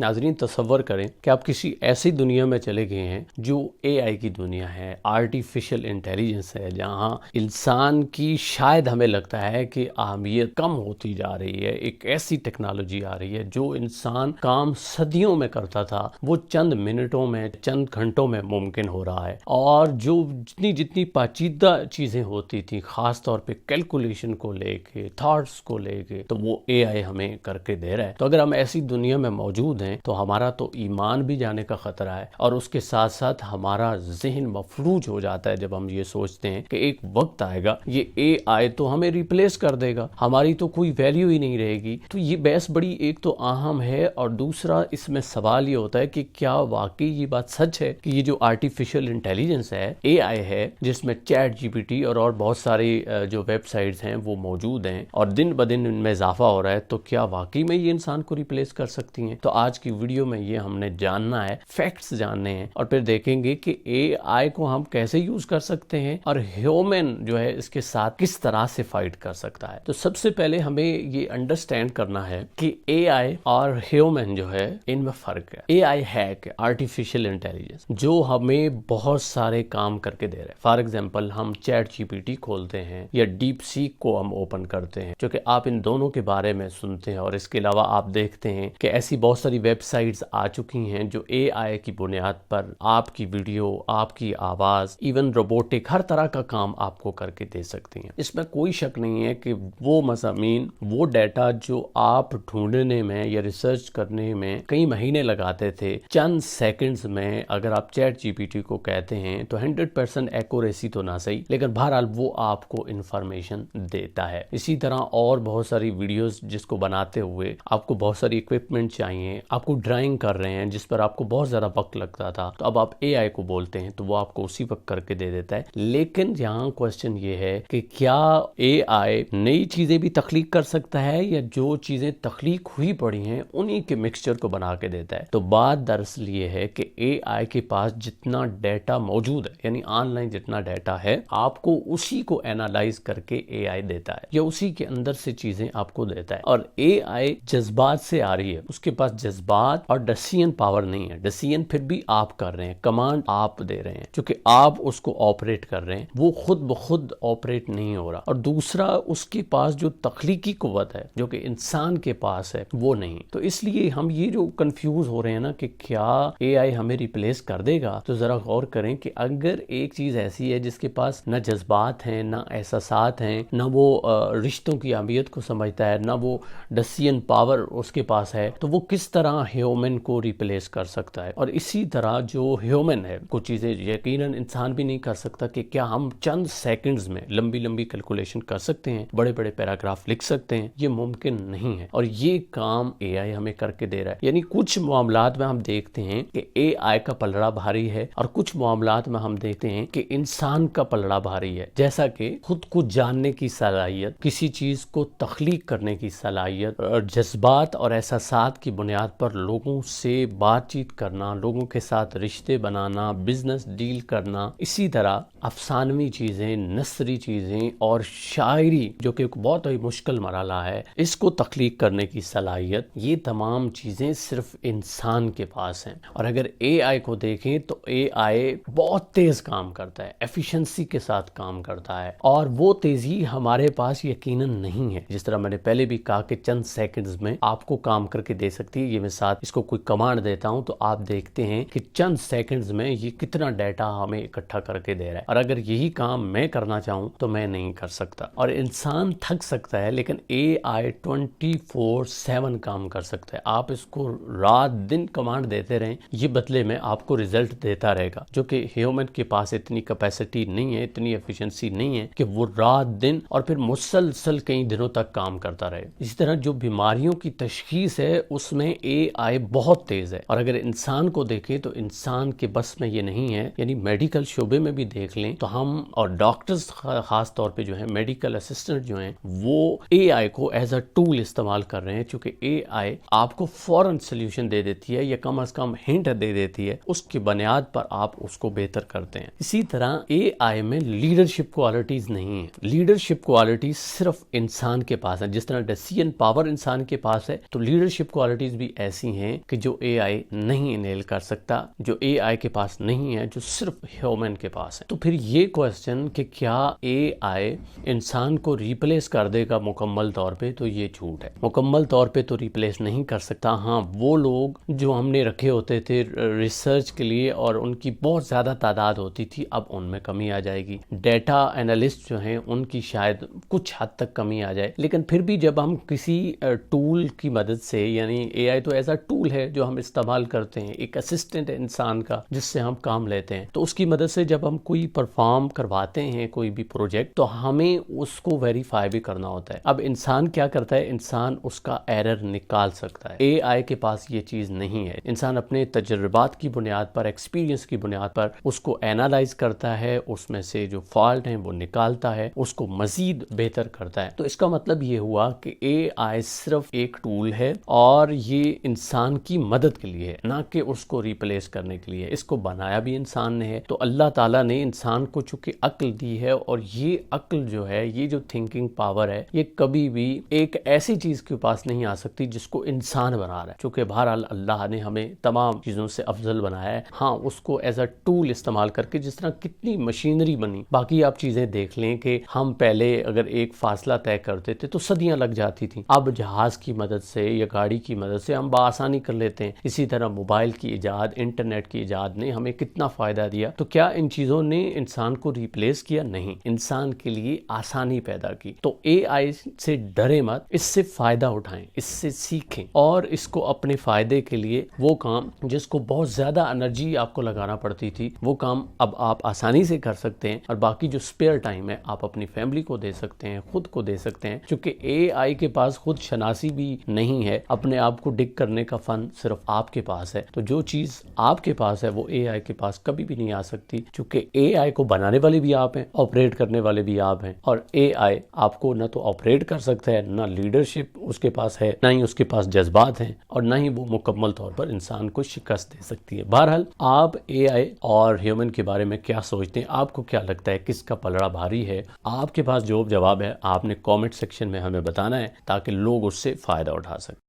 नाज़रीन तसव्वुर करें कि आप किसी ऐसी दुनिया में चले गए हैं जो एआई की दुनिया है, आर्टिफिशियल इंटेलिजेंस है, जहां इंसान की शायद हमें लगता है कि अहमियत कम होती जा रही है। एक ऐसी टेक्नोलॉजी आ रही है जो इंसान काम सदियों में करता था वो चंद मिनटों में, चंद घंटों में मुमकिन हो रहा है। और जो जितनी जितनी पेचीदा चीज़ें होती थी, ख़ास तौर पे कैलकुलेशन को लेके, थॉट्स को लेके, तो वो एआई हमें करके दे रहा है। तो अगर हम ऐसी दुनिया में मौजूद हैं तो हमारा तो ईमान भी जाने का ख़तरा है, और उसके साथ साथ हमारा जहन मफलूज हो जाता है जब हम ये सोचते हैं कि एक वक्त आएगा ये एआई तो हमें रिप्लेस कर देगा, हमारी तो कोई वैल्यू ही नहीं रहेगी। तो ये बहस बड़ी एक तो अहम है, और दूसरा इसमें सवाल ये होता है कि क्या वाकई ये बात सच है कि ये जो आर्टिफिशियल इंटेलिजेंस है, एआई है, जिसमें चैट जीपीटी और बहुत सारी जो वेबसाइट्स हैं वो मौजूद हैं और दिन ब दिन इनमें इजाफा हो रहा है, तो क्या वाकई में ये इंसान को रिप्लेस कर सकती हैं? तो आज की वीडियो में ये हमने जानना है, फैक्ट्स जानने हैं, और फिर देखेंगे कि एआई को हम कैसे यूज कर सकते हैं और ह्यूमन जो है इसके साथ किस तरह से फाइट कर सकता है। तो सबसे पहले हमें ये अंडरस्टैंड करना है कि एआई और ह्यूमन जो है इनमें फर्क है। एआई है कि आर्टिफिशियल इंटेलिजेंस जो हमें बहुत सारे काम करके दे रहा है। फॉर एग्जांपल हम चैट जीपीटी खोलते हैं या डीप सीक को हम ओपन करते हैं, क्योंकि आप इन दोनों के बारे में सुनते हैं, और इसके अलावा आप देखते हैं कि ऐसी बहुत सारी वेबसाइट्स आ चुकी हैं जो एआई की बुनियाद पर आपकी वीडियो, आपकी आवाज, इवन रोबोटिक हर तरह का काम आपको करके दे सकती हैं। इसमें कोई शक नहीं है कि वो मज़ामीन, वो डाटा जो आप ढूंढने में या रिसर्च करने में कई महीने लगाते थे, चंद सेकंड्स में अगर आप चैट जीपीटी को कहते हैं तो 100% एक्यूरेसी तो ना सही, लेकिन बहरहाल वो आपको इंफॉर्मेशन देता है। इसी तरह और बहुत सारी वीडियोस जिसको बनाते हुए आपको बहुत सारी इक्विपमेंट चाहिए, आपको ड्राइंग कर रहे हैं जिस पर आपको बहुत ज़्यादा वक्त लगता था, तो अब आप एआई को बोलते हैं तो वो आपको उसी वक्त करके दे देता है। लेकिन यहाँ क्वेश्चन ये है कि क्या एआई नई चीज़ें भी तख्लीक कर सकता है, या जो चीज़ें तख्लीक हुई पड़ी हैं उन्हीं के मिक्सचर को बना के देता है? तो बात दरअसल ये है कि एआई के पास जितना डाटा मौजूद है, यानी ऑनलाइन जितना डाटा है, आपको उसी को एनालाइज करके एआई देता है, या उसी के अंदर से चीजें आपको देता है। और एआई जज्बात से आ रही है, उसके पास जज्बात और डिसीजन पावर नहीं है। डिसीजन फिर भी आप कर रहे हैं, कमांड आप दे रहे हैं, क्योंकि आप उसको ऑपरेट कर रहे हैं, वो खुद ब खुद ऑपरेट नहीं हो रहा। और दूसरा, उसके पास जो तख्लीकी कुव्वत है जो कि इंसान के पास है वो नहीं। तो इसलिए हम ये जो कंफ्यूज हो रहे हैं ना कि क्या एआई हमें रिप्लेस कर देगा, तो जरा गौर करें कि अगर एक चीज ऐसी है जिसके पास न जज्बात हैं, न एहसासात हैं, न वो रिश्तों की अहमियत को समझता है, न वो डिसीजन पावर उसके पास है, तो वो किस तरह ह्यूमन को रिप्लेस कर सकता है? और इसी तरह जो ह्यूमन है, कुछ चीजें यकीनन इंसान भी नहीं कर सकता कि क्या हम चंद सेकंड्स में लंबी लंबी कैलकुलेशन कर सकते हैं, बड़े बड़े पैराग्राफ लिख सकते हैं? ये मुमकिन नहीं है, और ये काम एआई हमें करके दे रहा है। यानी कुछ मामलात में हम देखते हैं कि एआई का पलड़ा भारी है, और कुछ मामलात में हम देखते हैं कि इंसान का पलड़ा भारी है। जैसा कि खुद को जानने की सलाहियत, किसी चीज को तख्लीक करने की सलाहियत, और जज्बात और एहसासात की बुनियाद पर लोगों से बातचीत करना, लोगों के साथ रिश्ते बनाना, बिजनेस डील करना, इसी तरह अफसानवी चीजें, नसरी चीजें और शायरी, जो कि बहुत ही मुश्किल मरहला है, इसको तख्लीक करने की सलाहियत, ये तमाम चीजें सिर्फ इंसान के पास हैं। और अगर एआई को देखें तो एआई बहुत तेज काम करता है, एफिशिएंसी के साथ काम करता है, और वो तेजी हमारे पास यकीनन नहीं है। जिस तरह मैंने पहले भी कहा कि चंद सेकंड्स में आपको काम करके दे सकती है। ये मैं साथ इसको कोई कमांड देता हूं तो आप देखते हैं कि चंद सेकंड्स में ये कितना डाटा हमें इकट्ठा करके दे रहा है, और अगर यही काम मैं करना चाहूं तो मैं नहीं कर सकता। और इंसान थक सकता है, लेकिन एआई 24/7 काम कर सकता है। आप इसको रात दिन कमांड देते रहें, ये बदले में आपको रिजल्ट देता रहेगा, जो कि ह्यूमन के पास इतनी कैपेसिटी नहीं है, इतनी एफिशिएंसी नहीं है कि वो रात दिन और फिर मुसलसल कई दिनों तक काम करता रहे। इसी तरह जो बीमारियों की तशखीस है उसमें एआई बहुत तेज है, और अगर इंसान को देखें तो इंसान के बस में ये नहीं है। यानी मेडिकल शोबे में भी देख लें तो हम, और डॉक्टर्स खास तौर पे जो है, मेडिकल असिस्टेंट जो हैं, वो एआई को एज अ टूल इस्तेमाल कर रहे हैं, क्योंकि एआई आपको फौरन सोल्यूशन दे देती है, या कम से कम हिंट दे देती है, उसकी बुनियाद पर आप उसको बेहतर करते हैं। इसी तरह एआई में लीडरशिप क्वालिटीज नहीं है। लीडरशिप क्वालिटीज सिर्फ इंसान के पास है। जिस तरह डिसीजन पावर इंसान के पास है, तो लीडरशिप क्वालिटीज भी ایسی ہیں کہ جو اے آئی نہیں انیل کر سکتا، جو اے آئی کے پاس نہیں ہے، جو صرف ہیومن کے پاس ہے۔ تو پھر یہ کوسچن کہ کیا اے آئی انسان کو ریپلیس کر دے گا مکمل طور پہ، تو یہ جھوٹ ہے۔ مکمل طور پہ تو ریپلیس نہیں کر سکتا۔ ہاں، وہ لوگ جو ہم نے رکھے ہوتے تھے ریسرچ کے لیے اور ان کی بہت زیادہ تعداد ہوتی تھی، اب ان میں کمی آ جائے گی۔ ڈیٹا انالسٹ جو ہیں ان کی شاید کچھ حد تک کمی آ جائے، لیکن پھر بھی جب ہم کسی ٹول کی مدد سے، یعنی اے آئی تو ایسا ٹول ہے جو ہم استعمال کرتے ہیں، ایک اسسٹنٹ ہے انسان کا جس سے ہم کام لیتے ہیں، تو اس کی مدد سے جب ہم کوئی پرفارم کرواتے ہیں کوئی بھی پروجیکٹ، تو ہمیں اس کو ویریفائی بھی کرنا ہوتا ہے۔ اب انسان کیا کرتا ہے؟ انسان اس کا ایرر نکال سکتا ہے، اے آئی کے پاس یہ چیز نہیں ہے۔ انسان اپنے تجربات کی بنیاد پر، ایکسپیرینس کی بنیاد پر اس کو اینالائز کرتا ہے، اس میں سے جو فالٹ ہیں وہ نکالتا ہے، اس کو مزید بہتر کرتا ہے۔ تو اس کا مطلب یہ ہوا کہ اے آئی صرف ایک ٹول ہے اور یہ انسان کی مدد کے لیے ہے، نہ کہ اس کو ریپلیس کرنے کے لیے۔ اس کو بنایا بھی انسان نے ہے، تو اللہ تعالیٰ نے انسان کو چونکہ عقل دی ہے، اور یہ عقل جو ہے، یہ جو تھنکنگ پاور ہے، یہ کبھی بھی ایک ایسی چیز کے پاس نہیں آ سکتی جس کو انسان بنا رہا ہے، چونکہ بہرحال اللہ نے ہمیں تمام چیزوں سے افضل بنایا ہے۔ ہاں، اس کو ایز اے ٹول استعمال کر کے، جس طرح کتنی مشینری بنی، باقی آپ چیزیں دیکھ لیں کہ ہم پہلے اگر ایک فاصلہ طے کرتے تھے تو صدیاں لگ جاتی تھیں، اب جہاز کی مدد سے یا گاڑی کی مدد سے ہم بآسانی کر لیتے ہیں۔ اسی طرح موبائل کی ایجاد، انٹرنیٹ کی ایجاد نے ہمیں کتنا فائدہ دیا۔ تو کیا ان چیزوں نے انسان کو ریپلیس کیا؟ نہیں، انسان کے لیے آسانی پیدا کی۔ تو اے آئی سے ڈرے مت، اس سے فائدہ اٹھائیں، اس سے سیکھیں، اور اس کو اپنے فائدے کے لیے وہ کام جس کو بہت زیادہ انرجی آپ کو لگانا پڑتی تھی، وہ کام اب آپ آسانی سے کر سکتے ہیں، اور باقی جو اسپیئر ٹائم ہے آپ اپنی فیملی کو دے سکتے ہیں، خود کو دے سکتے ہیں، چونکہ اے آئی کے پاس خود شناسی بھی نہیں ہے، اپنے آپ کو ڈگ کرنے کا فن صرف آپ کے پاس ہے۔ تو جو چیز آپ کے پاس ہے وہ اے آئی کے پاس کبھی بھی نہیں آ سکتی، چونکہ اے آئی کو بنانے والے بھی آپ ہیں، آپریٹ کرنے والے بھی آپ ہیں، اور اے آئی آپ کو نہ تو آپریٹ کر سکتا ہے، نہ لیڈرشپ اس کے پاس ہے، نہ ہی اس کے پاس جذبات ہیں، اور نہ ہی وہ مکمل طور پر انسان کو شکست دے سکتی ہے۔ بہرحال آپ اے آئی اور ہیومن کے بارے میں کیا سوچتے ہیں؟ آپ کو کیا لگتا ہے کس کا پلڑا بھاری ہے؟ آپ کے پاس جو جواب ہے آپ نے کامنٹ سیکشن میں ہمیں بتانا ہے، تاکہ لوگ اس سے فائدہ اٹھا سکیں۔